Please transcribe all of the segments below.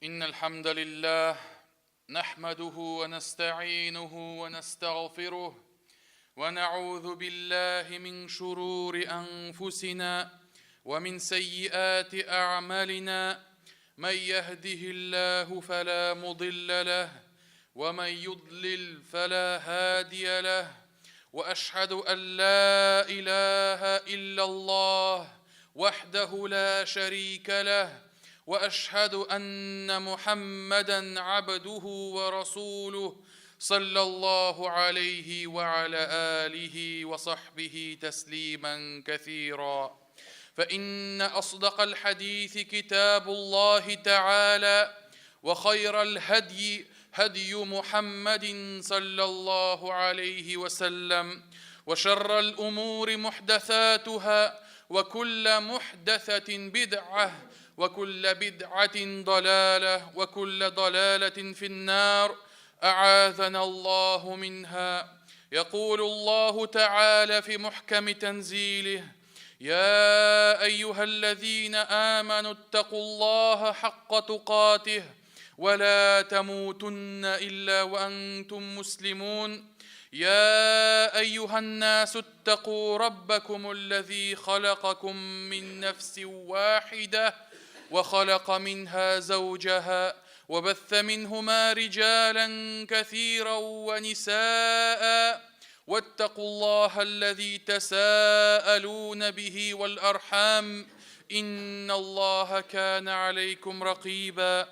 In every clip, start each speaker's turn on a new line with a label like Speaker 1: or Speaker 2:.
Speaker 1: إن الحمد لله نحمده ونستعينه ونستغفره ونعوذ بالله من شرور أنفسنا ومن سيئات أعمالنا من يهده الله فلا مضل له ومن يضلل فلا هادي له وأشهد أن لا إله إلا الله وحده لا شريك له وأشهد أن محمدًا عبده ورسوله صلى الله عليه وعلى آله وصحبه تسليمًا كثيرًا فإن أصدق الحديث كتاب الله تعالى وخير الهدي هدي محمد صلى الله عليه وسلم وشر الأمور محدثاتها وكل محدثة بدعة وكل بدعة ضلالة وكل ضلالة في النار أعاذنا الله منها. يقول الله تعالى في محكم تنزيله: يا أيها الذين آمنوا اتقوا الله حق تقاته ولا تموتن إلا وأنتم مسلمون. يا أيها الناس اتقوا ربكم الذي خلقكم من نفس واحدة وخلق منها زوجها وبث منهما رجالا كثيرا ونساء واتقوا الله الذي تساءلون به والأرحام إن الله كان عليكم رقيبا.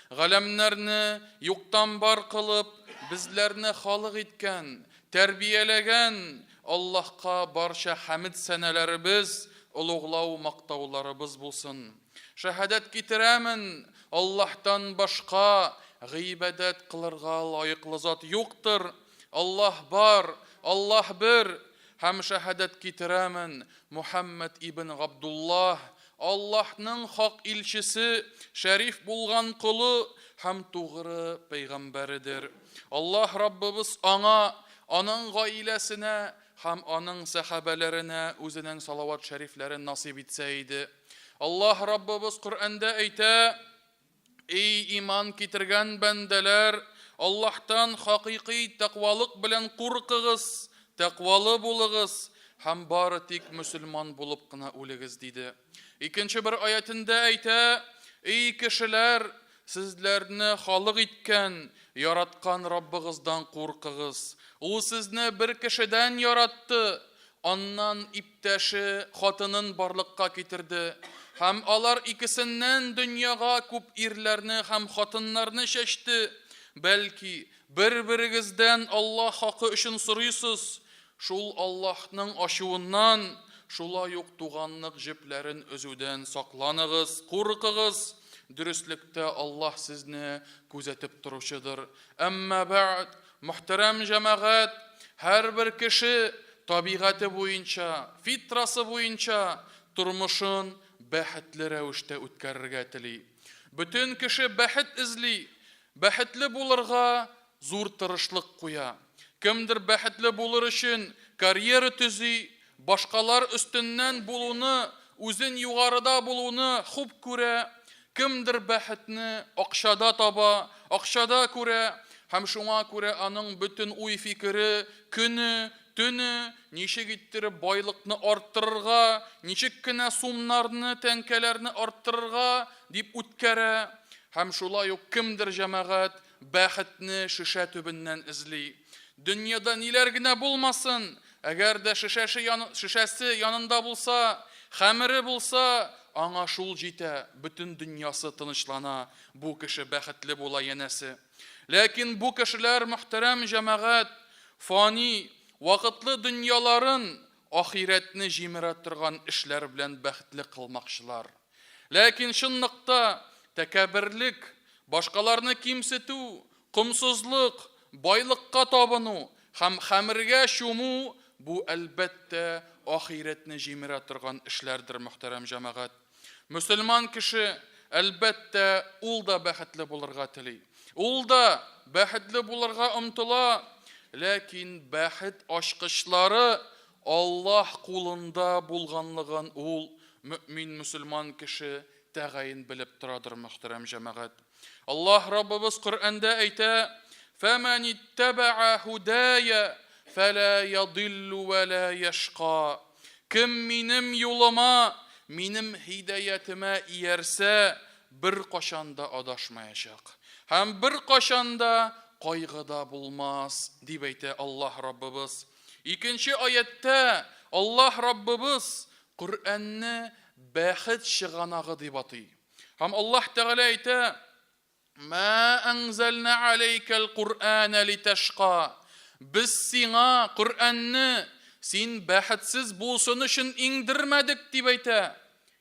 Speaker 1: Ғаламнарны юктан бар кылып, bizләрне халык иткән, тәрбияләгән Аллаһка барча хәмд сәнәләребез, улуглау мактауларыбыз булсын. Шәһадәт китерәмен, Аллаһтан башка гыйбадәт кылырга лаеклы зат юктыр. Аллаһ бар, Аллаһ бер. Һәм шәһадәт китерәмен, Мухаммад ибн Габдуллаһ Аллаһның хак илчесе, шәриф булган кулы һәм тугры пәйгамбәрдер. Аллаһ Раббыбыз аңа, аның гаиләсенә һәм аның сахабаларына үзенең салават шәрифләрен насип итсә иде. Аллаһ Раббыбыз Коръәндә әйтә: "Эй иман китергән бәндәләр, Аллаһтан хакыйкый тәкъвалык белән куркыгыз, тәкъвалы булыгыз һәм бары тик мөселман булып кына үлегез" диде. Икенче бер аятында әйтә: "Эй кешеләр, сезләрне халык иткән, яраткан Раббыгыздан куркыгыз. Ул сезне бер кешедән яратты, аннан иптәше хатынын барлыкка китерде. Һәм алар икесеннән дөньяга күп ирләрне һәм хатыннарны чәчте. Бәлки бер-берегездән Аллаһ хакы өчен сорыйсыз. Шул Аллаһның ачуыннан, шулай ук туганлык җепләрен өзүдән сакланыгыз, куркыгыз. Дөрестлектә Аллаһ сезне күзәтеп торучыдыр. Әмма бә'д, мөхтәрәм җәмәгать, һәрбер кеше табигате буенча, фитрасы буенча тормышын бәхетле рәвештә үткәрергә тели. Бүтән кеше бәхет эзли, бәхетле булырга зур тырышлык куя. Кемдер бәхетле булыр өчен карьера төзи, башкалар өстеннән булуны, үзен югарыда булуны хуп күрә. Кемдер бәхетне акчада таба, акчада күрә, һәм шуңа күрә аның бүтән уй фикере көне, төне ничек иттереп байлыкны арттырырга, ничек кенә сумнарны, тәңкәләрне арттырырга дип үткәрә. Һәм шулай ук кемдер җәмәгать бәхетне шишә төбеннән эзли. Дөньяда ниләр генә булмасын, әгәр дә шишәсе янында булса, хәмере булса, аңа шул җитә, бүтән дөньясы тынычлана, бу кеше бәхетле була янәсе. Ләкин бу кешеләр, мөхтәрәм җәмәгать, фани, вакытлы дөньяларын ахиратны җимерә торган эшләр белән бәхетле кылмакчылар. Ләкин чынлыкта тәкәбберлек, башкаларны кимсетү, кымсызлык, байлыкка табыну һәм хәмергә чуму бу әлбәттә ахиратны җимерә торган эшләрдер, мөхтәрәм җәмәгать. Мөселман кеше әлбәттә ул да бәхетле булырга тели. Ул да бәхетле булырга омтыла. Ләкин бәхет ачкычлары Аллаһ кулында булганлыгын ул мөмин мөселман кеше тәгаен белеп торадыр, мөхтәрәм җәмәгать. Аллаһ Раббыбыз Коръәндә әйтә: "Фәмән иттаба'a худая фәлә ядиллу ва ла яшқа." Кем минем юлыма, минем һидаятыма иярсә, бер кашанда адашмаячак. Һәм бер кашанда кайгыда булмас, дип әйтә Аллаһ Раббыбыз. Икенче аятта Аллаһ Раббыбыз Коръәнне бәхет чыганагы дип атый. Һәм Аллаһ Тәгалә әйтә: "Ма анзална алейкал Кур'ана литашқа." Без сиңа Коръәнне син бәхетсез булсын өчен иңдермәдек дип әйтә.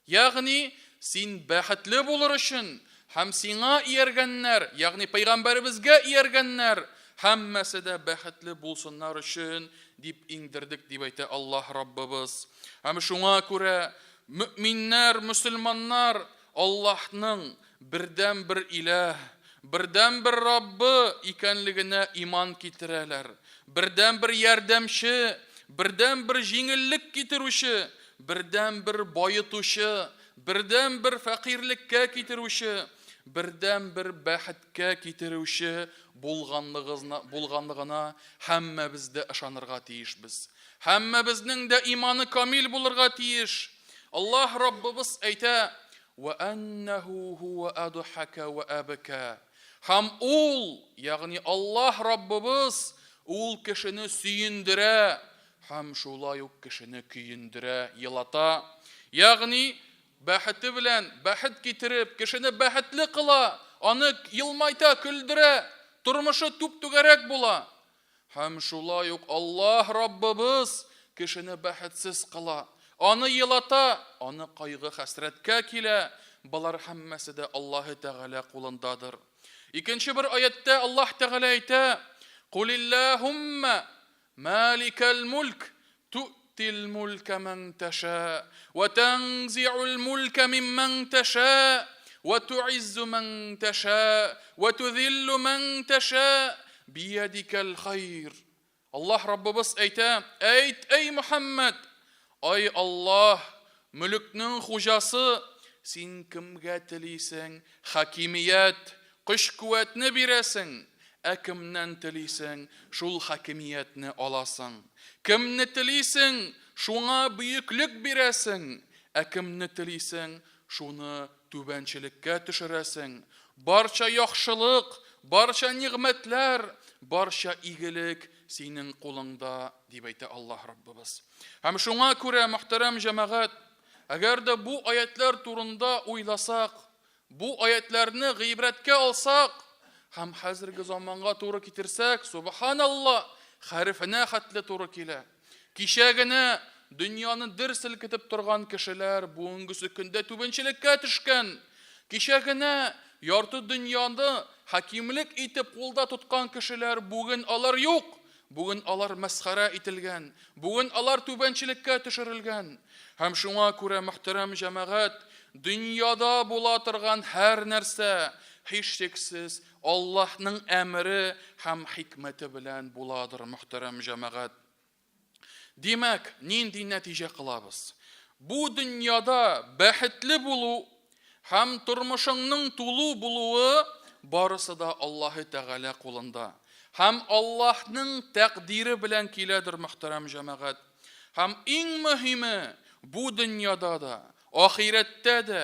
Speaker 1: Ягъни син бәхетле булыр өчен һәм сиңа ияргәннәр, ягъни пәйгамбәребезгә ияргәннәр, һәммәсе дә бәхетле булсыннар өчен дип иңдердек дип әйтә Аллаһ Раббыбыз. Һәм шуңа күрә мөэминнәр, мөселманнар Аллаһның бердән бер илаһ, бердән бер Раббы икәнлегенә иман китерәләр. Бердән бер ярдәмче, бердән бер җиңеллек китерүче, бердән бер байытучы, бердән бер фәкыйрьлеккә китерүче, бердән бер бәхеткә китерүче булганлыгына һәммәбез дә ышанырга тиешбез. Һәммәбезнең дә иманы камил булырга тиеш. Аллаһ Раббыбыз әйтә: "Ва аннаху хува адхака ва абка." Һәм ул, ягъни Аллаһ Раббыбыз, ул кешене сөендерә, һәм шулай ук кешене көендерә, елата. Ягъни бәхете белән бәхет китереп, кешене бәхетле кыла, аны елмайта, көлдерә, тормышы туп-түгәрәк була. Һәм шулай ук Аллаһ Раббыбыз кешене бәхетсез кыла, аны елата, аны кайгы хәсрәткә килә. Булар һәммәсе дә Аллаһ Тәгалә кулындадыр. Икенче бер аятта Аллаһ Тәгалә әйтә: "Кулиллаһумма маликал мулк ту'тил мулка ман таша ва танзи'ул мулка мимман таша ва ту'иззу ман таша ва tudhillu ман таша биядикал хайр." Аллаһ Раббыбыз әйтә: "Әйт, эй Мөхәммәд, ай Аллаһ, мөлкнең хуҗасы, син кемгә телисең хакимият, көч-куәтне бирәсең, кемнән телисең шул хакимиятне аласың. Кемне телисең шуңа бөеклек бирәсең, кемне телисең шуны түбәнчелеккә төшерәсең. Барча яхшылык, барча нигъмәтләр, барча игелек синең кулыңда", дип әйтә Аллаһ Раббыбыз. Һәм шуңа күрә, мөхтәрәм җәмәгать, әгәр дә бу аятлар турында уйласак, бу аятларны гыйбрәткә алсак, һәм хәзерге заманга туры китерсәк, субханаллах, хәрефенә хәтле туры килә. Кичәгенә дөньяны дер селкетеп торган кешеләр бүгенгесе көндә түбәнчелеккә төшкән. Кичәгенә ярты дөньяны хакимлек итеп кулда тоткан кешеләр бүген алар юк. Бүген алар мәсхәрә ителгән. Бүген алар түбәнчелеккә төшерелгән. Һәм шуңа күрә, мөхтәрәм җәмәгать, дөньяда була торган һәр нәрсә һичшиксез Аллаһның әмере һәм хикмәте белән буладыр, мөхтәрәм җәмәгать. Димәк, нинди нәтиҗә кылабыз? Бу дөньяда бәхетле булу һәм тормышыңның тулу булуы барысы да Аллаһ Тәгалә кулында. Һәм Аллаһның тәкъдире белән киләдер, мөхтәрәм җәмәгать. Һәм иң мөһиме, бу дөньяда да, ахирәттә дә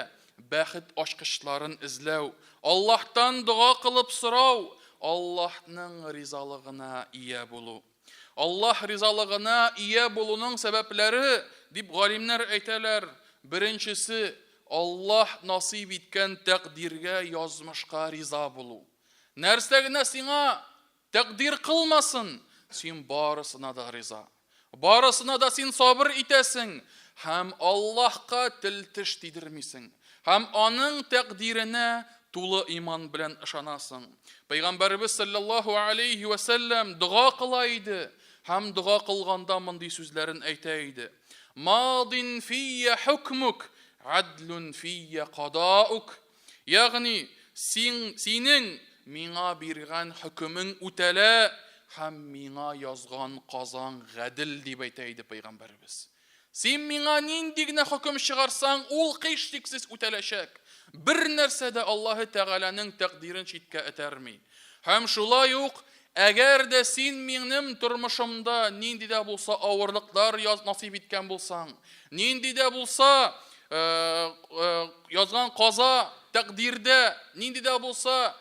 Speaker 1: бәхет ачкычларын эзләү, Аллаһтан дуа кылып сорау, Аллаһның ризалыгына ия булу. Аллаһ ризалыгына ия булуның сәбәпләре дип галимнәр әйтәләр. Беренчесе, Аллаһ насип иткән тәкъдиргә, язмышка риза булу. Нәрсә генә сиңа тәкъдир кылмасын, син барысына да риза. Барысына да син сабыр итәсең һәм Аллаһка тел теш тидермисең. Һәм аның тәкъдиренә тулы иман белән ышанасың. Пәйгамбәрбез саллаллаһу алейхи ва саллям дуа кыла иде һәм дуа кылганда мондый сүзләрен әйтә иде: "Мадин фия хукмук, адлун фия кадаук." Ягъни синең миңа биргән хөкемең үтәлә һәм миңа язган казаң гадел, дип әйтә иде Пәйгамбәрбез. Син миңа нинди генә хөкем чыгарсаң, ул һичшиксез үтәләчәк. Бер нәрсә дә Аллаһы Тәгаләнең тәкъдирен читкә этәрми. Һәм шулай ук, әгәр дә син минем тормышымда нинди дә булса авырлыклар насип иткән булсаң, нинди дә булса язган каза тәкъдирдә, нинди дә булса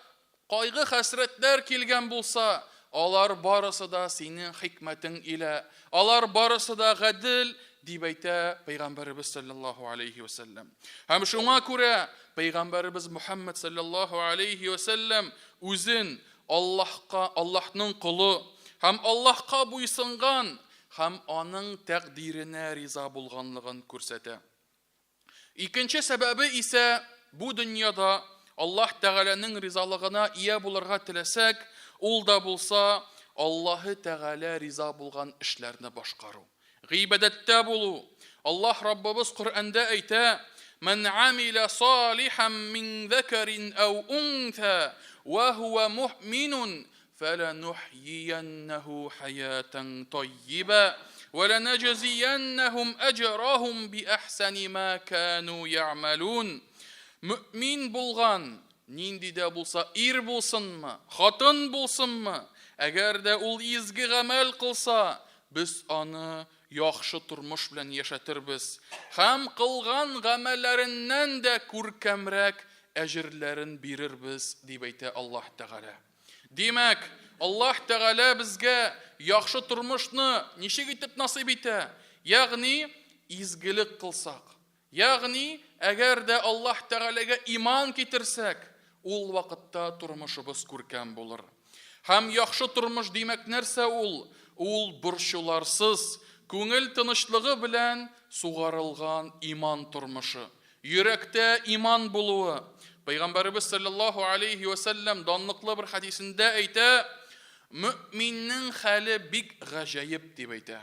Speaker 1: кайгы хәсрәтләр килгән булса, алар барысы да синең хикмәтең илә, алар барысы да гадел дип әйтә Пәйгамбәрбез саллаллаһу алейхи ва саллям. Һәм шуңа күрә Пәйгамбәрбез Мухаммад саллаллаһу алейхи ва саллям үзен Аллаһның кулы һәм Аллаһка буйсынган һәм аның тәкъдиренә риза булганлыгын күрсәтә. Икенче сәбәбе исә бу дөньяда Аллаһ Тәгаләнең ризалыгына ия булырга теләсәк, ул да булса Аллаһы Тәгалә риза булган эшләрне башкару. Гыйбадәттә булу. Аллаһ Раббыбыз Коръәндә әйтә: "Ман амила салихан мин закарин ау унса ва хува муъминун фаланухйияннаху хаятан таййиба ва ланajziyanнахум аджрахум би ахсани ма кану яъмалун." Мөмин булган, нинди дә булса ир булсынмы, хатын булсынмы, әгәр дә ул изге гамәл кылса, без аны яхшы тормыш белән яшәтербез. Һәм кылган гамәлләреннән дә күркәмрәк әҗерләрен бирербез дип әйтә Аллаһ Тәгалә. Димәк, Аллаһ Тәгалә безгә яхшы тормышны ничек итеп насыйп итә? Ягъни изгелек кылсак. Ягъни әгәр дә Аллаһ Тәгаләгә иман китерсәк, ул вакытта тормышыбыз күркәм булыр. Һәм яхшы тормыш димәк нәрсә ул? Ул борчуларсыз, күңел тынычлыгы белән сугарылган иман тормышы. Йөрәктә иман булуы. Пәйгамбәрбез саллаллаһу алейхи ва саллям данлыклы бер хадисендә әйтә: "Мөминнең хәле бик гаҗәеп" дип әйтә.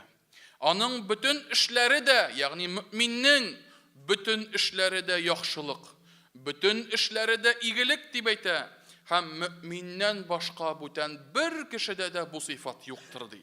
Speaker 1: Аның бөтен эшләре дә, ягъни мөминнең бөтен эшләре дә яхшылык, бөтен эшләре дә игелек дип әйтә. Һәм мөминнән башка бүтән бер кешедә дә бу сыйфат юктыр ди.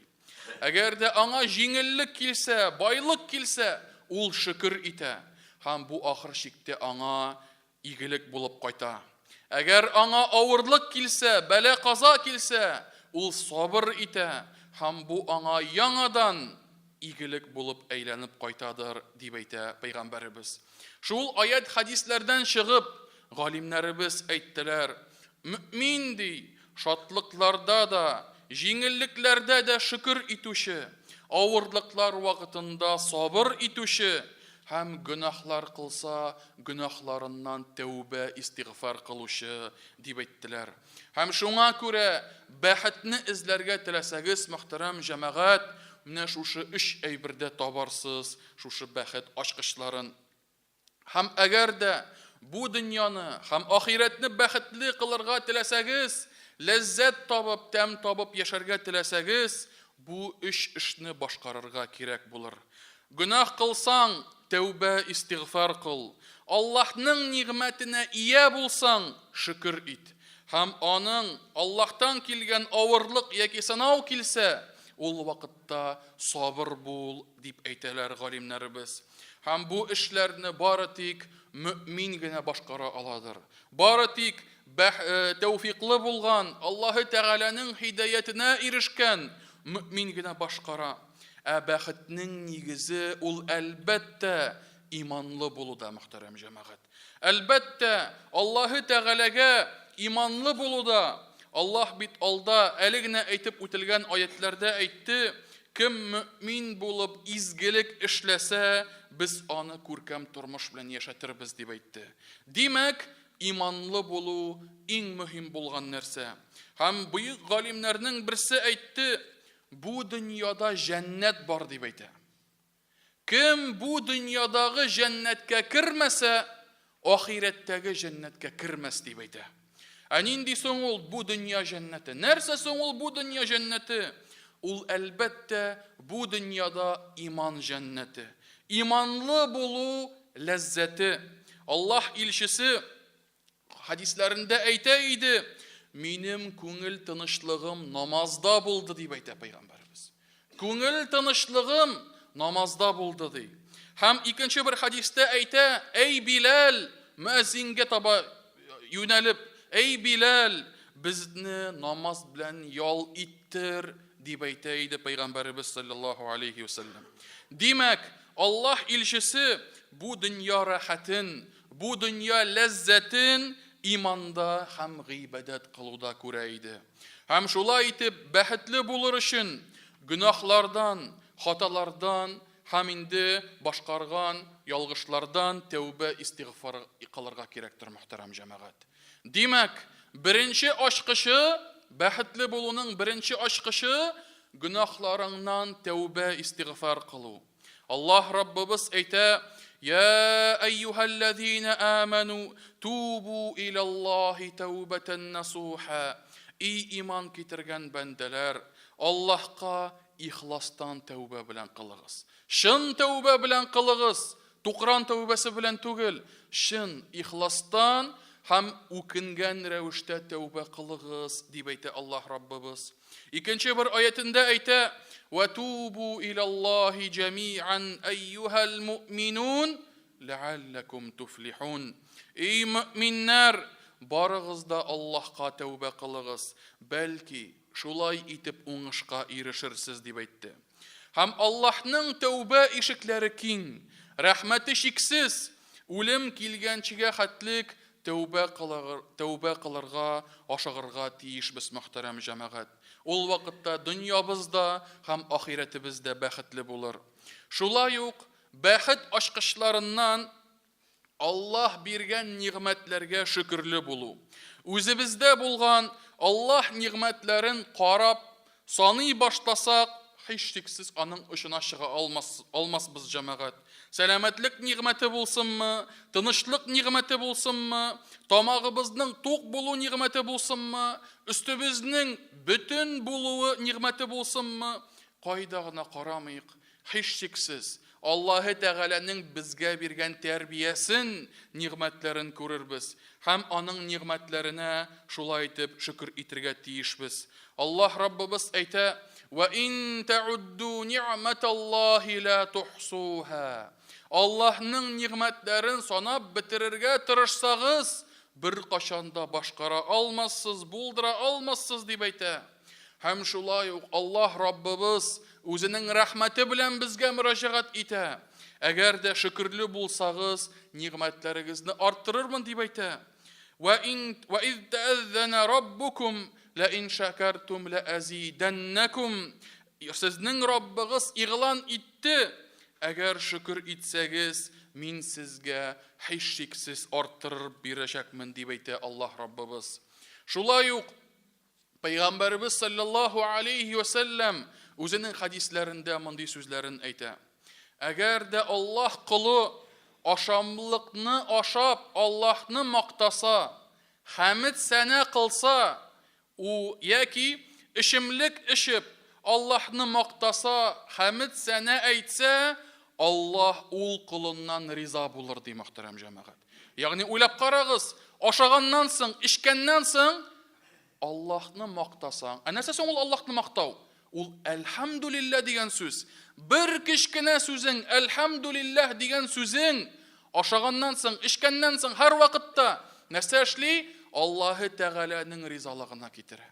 Speaker 1: Әгәр дә аңа җиңеллек килсә, байлык килсә, ул шөкер итә. Һәм бу ахыр чиктә аңа игелек булып кайта. Әгәр аңа авырлык килсә, бәла каза килсә, ул сабыр итә. Һәм бу аңа яңадан игелек булып әйләнеп кайтадыр дип әйтә Пәйгамбәрбез. Шул аят хадисләрдән чыгып, галимнәребез әйттеләр: "Мөмин ди, шатлыкларда да, җиңеллекләрдә дә шөкер итүче, авырлыклар вакытында сабыр итүче, һәм гөнаһлар кылса, гөнаһларыннан тәүбә истигъфар кылучы" дип әйттеләр. Һәм шуңа күрә бәхетне эзләргә теләсәгез, мөхтәрәм җәмәгать, менә шушы үч әйбердә табарсыз шушы бәхет ачкычларын. Һәм әгәр дә бу дөньяны һәм ахиратны бәхетле кылырга теләсәгез, ләззәт табып, тәм табып яшәргә теләсәгез, бу үч эшне башкарырга кирәк булыр. Гөнаһ кылсаң, тәүбә истигъфар кыл. Аллаһның ниғмәтенә ия булсаң, шөкер ит. Һәм аның Аллаһтан килгән авырлык яки сынау килсә, ул вакытта сабыр бул дип әйтәләр галимнәребез. Һәм бу эшләрне бары тик мөмин генә башкара аладыр. Бары тик тәүфиклы булган, Аллаһы Тәгаләнең һидаятына ирешкән мөмин генә башкара. Бәхетнең нигезе ул әлбәттә иманлы булуда, мөхтәрәм җәмәгать. Әлбәттә Аллаһы Тәгаләгә иманлы булуда. Аллаһ бит алда әле генә әйтеп үтелгән аятләрдә әйтте: "Кем мөмин булып изгелек эшләсә, без аны күркәм тормыш белән яшәтербез" дип әйтте. Димәк, иманлы булу иң мөһим булган нәрсә. Һәм бөек галимнәрнең берсе әйтте: "Бу дөньяда җәннәт бар" дип әйтә. Кем бу дөньядагы җәннәткә кирмәсә, ахирәттәге җәннәткә кирмәс дип әйтә. Нинди соң ул бу дөнья җәннәте? Нәрсә соң ул бу дөнья җәннәте? Ул әлбәттә бу дөньяда иман җәннәте. Иманлы булу ләззәте. Аллаһ илчесе хадисләрендә әйтә иде: "Минем күңел тынычлыгым намазда булды" дип әйтә Пәйгамбәрбез. Күңел тынычлыгым намазда булды ди. Һәм икенче бер хадистә әйтә: "Эй Билал, мөәззингә таба юнәлеп, "Эй Билал, безне намаз белән ял иттер", дип әйтә иде Пәйгамбәрбез саллаллаһу алейхи ва саллям. Димәк, Аллаһ илчесе бу дөнья рәхәтен, бу дөнья ләззәтен иманда һәм гыйбадәт кылуда күрә иде. Һәм шулай итеп, бәхетле булыр өчен гөнаһлардан, хаталардан һәм инде башкарган ялгышлардан тәүбә истигъфар кылырга кирәктер, мөхтәрәм җәмәгать. Димәк, беренче ачкычы, бәхетле булуның беренче ачкычы гөнаһларыңнан тәүбә истигъфар кылу. Аллаһ Раббыбыз әйтә: "Я әйюһәлләзина аману тубу илаллаһи тәүбәтән насуха". И иман китергән бәндәләр, Аллаһка ихластан тәүбә белән кылыгыз. Шын тәүбә белән кылыгыз, тукран тәүбәсе белән түгел, шын ихластан һәм үкенгән рәвештә тәүбә кылыгыз, дип әйтә Аллаһ Раббыбыз. Икенче бер аятында әйтә: "Ва тубу илаллаһи җами'ан әйюһәл муъминун ла'аллакум туфлихун". Эй мөэминнәр, барыгыз да Аллаһка тәүбә кылыгыз, бәлки шулай итеп уңышка ирешерсез, дип әйтте. Һәм Аллаһның тәүбә ишекләре киң, рәхмәте шиксез, үлем килгәнчегә хәтлек тәүбә кылырга, ашыгырга тиешбез, мөхтәрәм җәмәгать. Ул вакытта дөньябызда һәм ахиратыбызда бәхетле булыр. Шулай ук бәхет ачкычларыннан Аллаһ биргән ниғмәтләргә шөкерле булу. Үзебездә булган Аллаһ ниғмәтләрен карап, саный башласак, һичшиксез аның очына чыга алмасбыз, җәмәгать. Сәламәтлек ниғмәте булсынмы, тынычлык ниғмәте булсынмы, тамагыбызның тук булу ниғмәте булсынмы, өстебезнең бөтен булуы ниғмәте булсынмы, кайда гына карамыйк, һичшиксез Аллаһы Тәгаләнең безгә биргән тәрбиясен, ниғмәтләрен күрербез һәм аның ниғмәтләренә шулай итеп шөкер итәргә тиешбез. Аллаһ Раббыбыз әйтә: "Ва ин та'удду ни'маталлаһи ла тухсуха". Аллаһның ниғмәтләрен санап бетерергә тырышсагыз, бер кашанда башкара алмассыз, булдыра алмассыз, дип әйтә. Һәм шулай ук Аллаһ Раббыбыз үзенең рәхмәте белән безгә мөрәҗәгать итә. Әгәр дә шөкерле булсагыз, ниғмәтләрегезне арттырырмын, дип әйтә. "Ва из тә'әззәнә раббукум ла ин шакартум ла азиданнакум". Сезнең Раббыгыз игълан итте, әгәр шөкер итсәгез, мин сезгә һичшиксез арттырып бирәчәкмен, дип әйтә Аллаһ Раббыбыз. Шулай ук Пәйгамбәрбез саллаллаһу алейхи ва саллям үзенең хадисләрендә мондый сүзләрен әйтә: "Әгәр дә Аллаһ кулы ашамлыкны ашап Аллаһны мактаса, хәмид сәна кылса, яки ишемлек ишеп Аллаһны мактаса, хәмид сәна әйтсә, Аллаһ ул кулыннан риза булыр", ди мөхтәрәм җәмәгать. Ягъни уйлап карагыз, ашаганнан соң, ишкәннән соң Аллаһны мактасаң, нәрсә соң ул Аллаһны мактау? Ул әлхәмдүлилләһ дигән сүз. Бер кичкенә сүзең, әлхәмдүлилләһ дигән сүзең ашаганнан соң, ишкәннән соң һәр вакытта нәрсә эшли? Аллаһы Тәгаләнең ризалыгына китерә.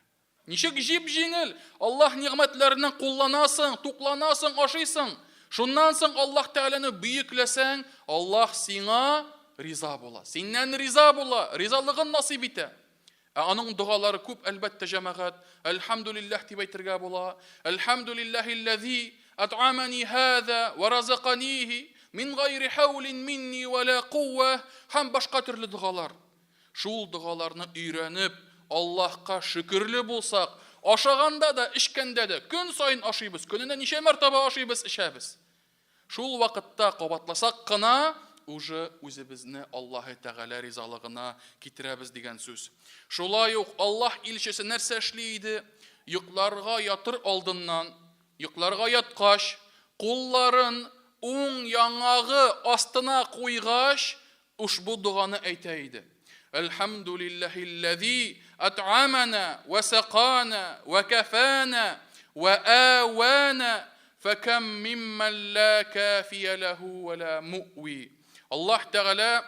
Speaker 1: Ничек җип җиңел, Аллаһ ниғмәтләреннән кулланасың, тукланасың, ашыйсың. Шуннан соң Аллаһ Тәгаләне бөекләсәң, Аллаһ сиңа риза була. Синнән риза була, ризалыгын насыйп итә. Аның дугалары күп, әлбәттә, җәмәгать. Әлхәмдүлилләһ дип әйтергә була. Әлхәмдүлилләһилләзи ат'амани һаза ва разaqanihi мин гайри хаулин минни ва ла кувва. Һәм башка төрле дугалар. Шул дугаларны өйрәнеп, Аллаһка шөкерле булсак, ашаганда да, ишкәндә дә, көн сайын ашыйбыз, көненә ничә мәртәбә ашыйбыз, ишәбез. Шул вакытта кабатласак кына, уже үзебезне Аллаһы Тәгалә ризалыгына китерәбез дигән сүз. Шулай ук Аллаһ илчесе нәрсә эшли иде? Йокларга ятыр алдыннан, йокларга яткач, кулларын уң яңагы астына куйгач, ушбу дуганы әйтә иде. Әлхәмдүлилләһилләзи ат'амана ва сақана ва кафана ва авана факам мимман ла кафия лаху ва ла муъви. Аллаһ Тәгалә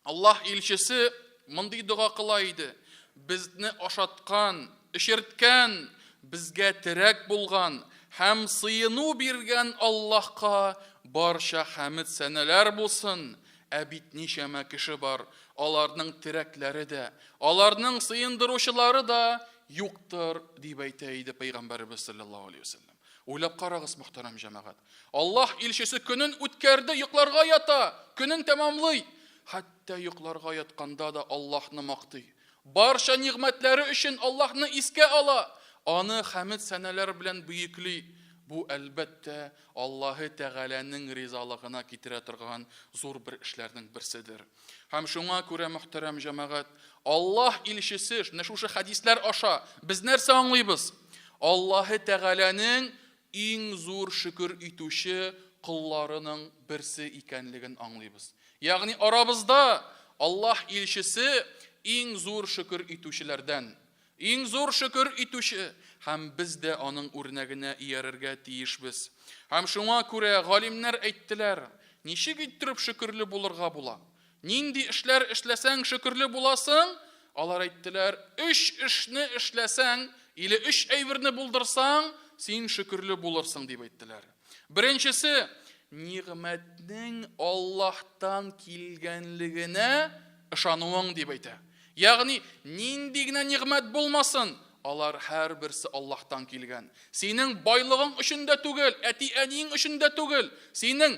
Speaker 1: Аллаһ илчесе мондый дуга кыла иде: безне ашаткан, эчерткән, безгә терәк булган һәм сыйыну биргән Аллаһка барча хәмд сәнәләр булсын. Ә бит ничәмә кеше бар, аларның терәкләре дә, аларның сыендыручылары да юктыр, дип әйтә иде Пәйгамбәрбез саллаллаһу алейхи вассалам. Уйлап карагыз, мөхтәрәм җәмәгать. Аллаһ илчесе көнен үткәрде, йокларга ята, көнен тәмамлый. Хәтта йокларга ятканда да Аллаһны мактый. Барча ниғмәтләре өчен Аллаһны искә ала, аны хәмд сәнәләр белән бөекли. Бу әлбәттә Аллаһы Тәгаләнең ризалыгына китерә торган зур бер эшләрнең берседер. Һәм шуңа күрә, мөхтәрәм җәмәгать, Аллаһ илчесе шушы хәдисләр аша без нәрсә аңлыйбыз? Аллаһы Тәгаләнең иң зур шөкер итүче кулларының берсе икәнлеген аңлыйбыз. Ягъни арабызда Аллаһ илчесе иң зур шөкер итүчеләрдән, иң зур шөкер итүче, һәм без дә аның үрнәгенә иярергә тиешбез. Һәм шуңа күрә галимнәр әйттеләр: ничек иттереп шөкерле булырга була? Нинди эшләр эшләсәң шөкерле буласың? Алар әйттеләр: 3 эшне эшләсәң, или 3 әйберне булдырсаң, син шөкерле булырсың, дип әйттеләр. Беренчесе, ниғмәтнең Аллаһтан килгәнлегенә ышануың, дип әйтә. Ягъни нинди генә ниғмәт булмасын, алар һәрберсе Аллаһтан килгән. Синең байлыгың өчен дә түгел, әти-әниң өчен дә түгел, синең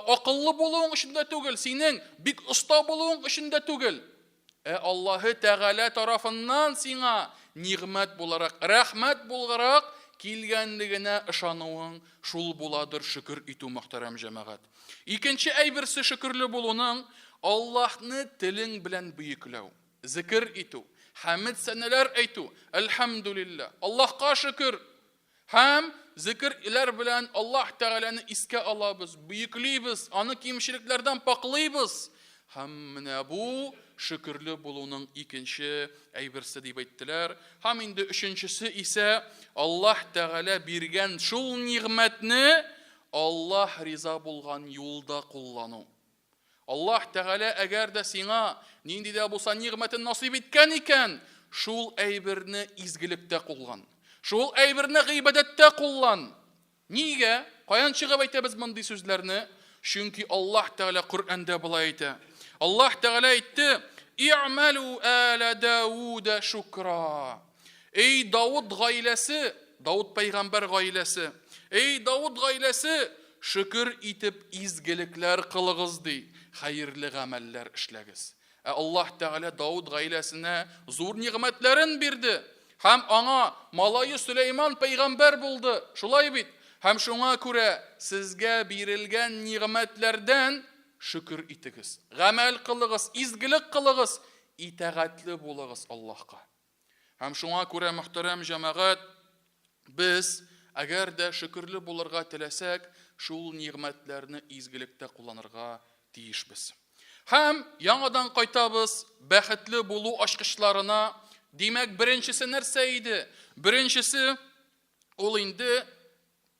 Speaker 1: акыллы булуың өчен дә түгел, синең бик оста булуың өчен дә түгел. Аллаһы Тәгалә тарафыннан сиңа ниғмәт буларак, рәхмәт буларак килгәнлегенә ышануың, шул буладыр шөкер итү, мөхтәрәм җәмәгать. Икенче әйберсе шөкерле булуның Аллаһны телең белән бөекләү, зикр итү, хәмд сәнәләр әйтү. Әлхәмдүлилләh, Аллаһка шөкер. Һәм зикрләр белән Аллаһ Тәгаләне искә алабыз, бөеклибез, аны кимчелекләрдән паклыйбыз. Һәм менә бу шөкерле булуның икенче әйберсе дип әйттеләр. Һәм инде өченчесе исә Аллаһ Тәгалә биргән шул ниғмәтне Аллаһ риза булган юлда куллану. Аллаһ Тәгалә әгәр дә сиңа нинди дә булса ниғмәтен насыйп иткән икән, шул әйберне изгелектә куллан. Шул әйберне гыйбадәттә куллан. Нигә? Каян чыгып әйтәбез мондый сүзләрне? Чөнки Аллаһ Тәгалә Коръәндә булай әйтә. Аллаһ Тәгалә әйтте: "И'малу аля Дауда шукра." Эй Дауд гаиләсе, Дауд пәйгамбәр гаиләсе, эй Дауд гаиләсе, шөкер итеп изгелекләр кылыгыз ди, хәерле гамәлләр эшләгез. Аллаһ Тәгалә Дауд гаиләсенә зур ниғмәтләрен бирде. Һәм аңа малайы Сөләйман пәйгамбәр булды. Шулай бит. Һәм шуңа күрә сезгә бирелгән ниғмәтләрдән шөкер итегез. Гамәл кылыгыз, изгелек кылыгыз, итәгатьле булыгыз Аллаһка. Һәм шуңа күрә, мөхтәрәм җәмәгать, без әгәр дә шөкерле булырга теләсәк, шул ниғмәтләрне изгелектә кулланырга тиешбез. Һәм яңадан кайтабыз бәхетле булу ачкычларына. Димәк, беренчесе нәрсә иде? Беренчесе ул инде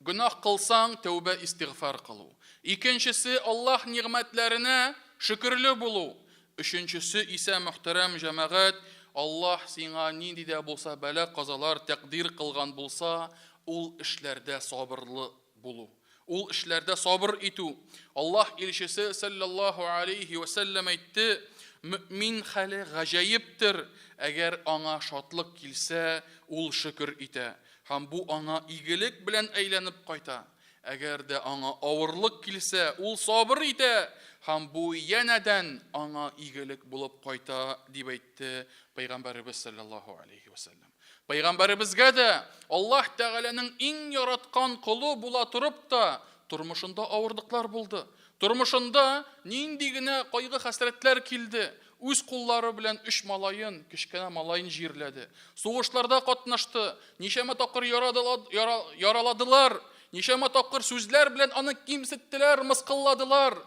Speaker 1: гөнаһ кылсаң тәүбә истигъфар кылу. Икенчесе Аллаһ ниғмәтләренә шөкерле булу. Өченчесе исә, мөхтәрәм җәмәгать, Аллаһ сиңа нинди дә булса бәла казалар тәкъдир кылган булса, ул эшләрдә сабырлы булу. Ул эшләрдә сабыр итү. Аллаһ илчесе саллаллаһу алейхи ва саллям әйтте: "Мөмин хәле гаҗәйиптер, әгәр аңа шатлык килсә, ул шөкер итә. Һәм бу аңа игелек белән әйләнеп кайта. Әгәр дә аңа авырлык килсә, ул сабыр итә. Һәм бу янәдән аңа игелек булып кайта", дип әйтте Пәйгамбәрбез саллаллаһу алейхи ва саллям. Пәйгамбәребезгә дә Аллаһ Тәгаләнең иң яраткан кулы була турып та тормышында авырлыклар булды. Тормышында нинди генә кайгы хәсрәтләр килде. Үз куллары белән 3 малайын, кичкенә малайын җирләде. Сугышларда катнашты. Ничәмә тапкыр яраладылар. Ничәмә тапкыр сүзләр белән аны кимсеттеләр, мыскылладылар.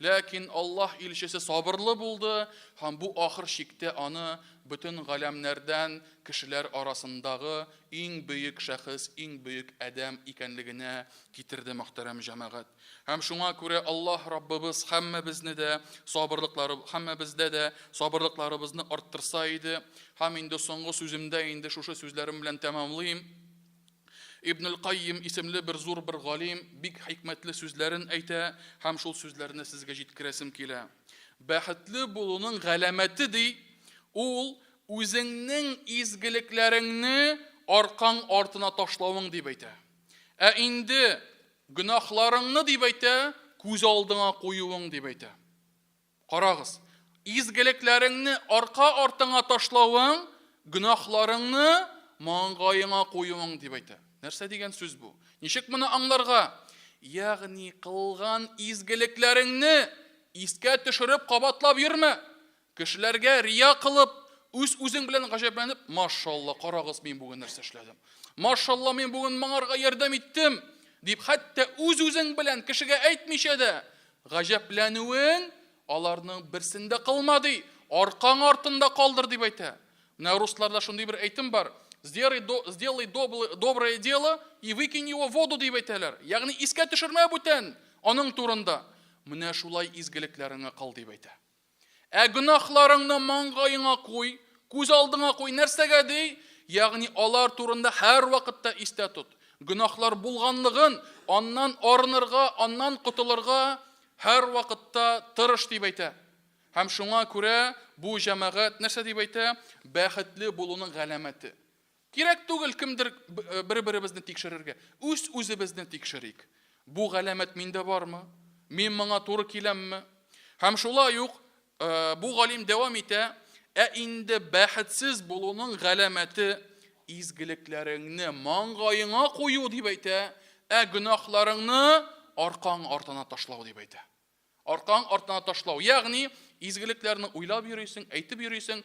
Speaker 1: Ләкин Аллаһ илчесе сабырлы булды, һәм бу ахыр чиктә аны бөтен галәмнәрдән кешеләр арасындагы иң бөек шәхес, иң бөек адәм икәнлегенә китерде, мөхтәрәм җәмәгать. Һәм шуңа күрә Аллаһ Раббыбыз һәммәбезне дә сабырлыкларыбызны арттырса иде. Һәм инде соңгы сүземдә инде шушы сүзләрем белән тәмамлыйм. Ибн аль-Каййим исемле бер зур бер галим бик хикмәтле сүзләрен әйтә, һәм шул сүзләрне сезгә җиткерәсем килә. Бәхетле булуның галәмәте ди, ул үзеңнең изгелекләреңне аркаң артына ташлавың дип әйтә. Ә инде гөнаһларыңны дип әйтә, күз алдыңа куюың дип әйтә. Карагыз, изгелекләреңне арка артыңа ташлавың, гөнаһларыңны маңгаеңа куюың дип әйтә. Нәрсә дигән сүз бу? Ничек моны аңларга? Ягъни кылган изгелекләреңне искә төшереп кабатлап йөрмә. Кешеләргә рия кылып, үзең белән гаҗәпләнеп, машалла, карагыз, мин бүген нәрсә эшләдем. Машалла, мин бүген моңарга ярдәм иттем дип, хәтта үзең белән кешегә әйтмичә дә гаҗәпләнүең аларның берсендә кылмады, аркаң артында калдыр дип әйтә. Менә русларда шундый бер әйтем бар. Сделай доброе дело и выкинь его в воду дип әйтәләр. Ягъни искә төшермә бүтән аның турында. Менә шулай изгелекләреңә кыл дип әйтә. Ә гөнаһларыңны маңгаеңа куй, күз алдыңа куй. Нәрсәгә ди? Ягъни алар турында һәр вакытта истә тот. Гөнаһлар булганлыгын, аннан арынырга, аннан кутылырга һәр вакытта тырыш дип әйтә. Һәм шуңа күрә бу җәмәгать нәрсә дип әйтә? Бәхетле булуның галәмәте. Кирәк түгел кемдер бер-беребезне тикшерергә. Үзебезне тикшерик. Бу галәмәт миндә бармы? Мин моңа туры киләмме? Һәм шулай ук бу галим дәвам итә, ә инде бәхетсез булуның галәмәте изгелекләреңне маңгаеңа кую дип әйтә, ә гөнаһларыңны аркаң артына ташлау дип әйтә. Аркаң артына ташлау. Ягъни изгелекләрне уйлап йөрисең, әйтеп йөрисең,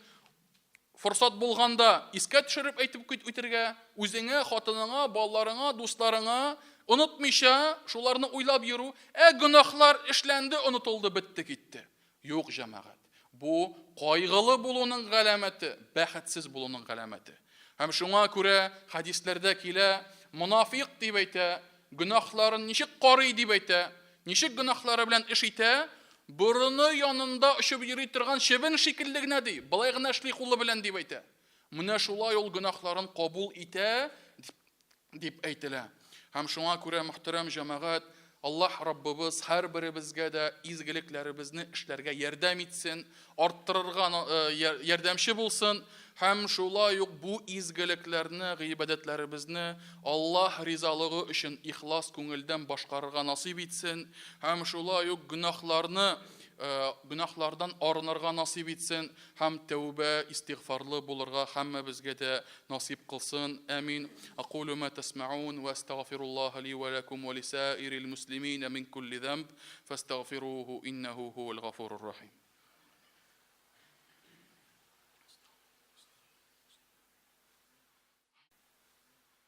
Speaker 1: форсат булганда искә төшереп әйтеп үтергә, үзеңә, хатыныңа, балаларыңа, дусларыңа онытмыйча шуларны уйлап йөрү, ә гөнаһлар эшләнде, онытылды, бетте, китте. Юк, җәмәгать. Бу кайгылы булуның галәмәте, бәхетсез булуның галәмәте. Һәм шуңа күрә хадисләрдә килә, мунафиq дип әйтә, гөнаһларын ничек карый дип әйтә, ничек гөнаһлары белән эш итә, бурыны янында очып йөри торган чебен шикелле генә ди, былай гына эшли кулы белән дип әйтә. Менә шулай ул гөнаһларын кабул итә дип әйтелә. Һәм шуңа күрә, мөхтәрәм җәмәгать, Аллаһ Раббыбыз һәр беребезгә дә изгелекләребезне эшләргә ярдәм итсен, арттырырга ярдәмче булсын. Һәм шулай ук бу изгелекләрне, гыйбадәтләребезне Аллаһ ризалыгы өчен ихлас күңелдән башкарырга насыйп итсен. Һәм шулай ук гөнаһлардан арынырга насыйп итсен. Һәм тәүбә, истигъфарлы булырга һәммәбезгә дә насыйп кылсын. Амин. Aqulu ma tasma'un wa astaghfirullaha li wa lakum wa lisa'iril muslimina min kulli dhanb fastaghfiruhu innahu huwal ghafurur rahim.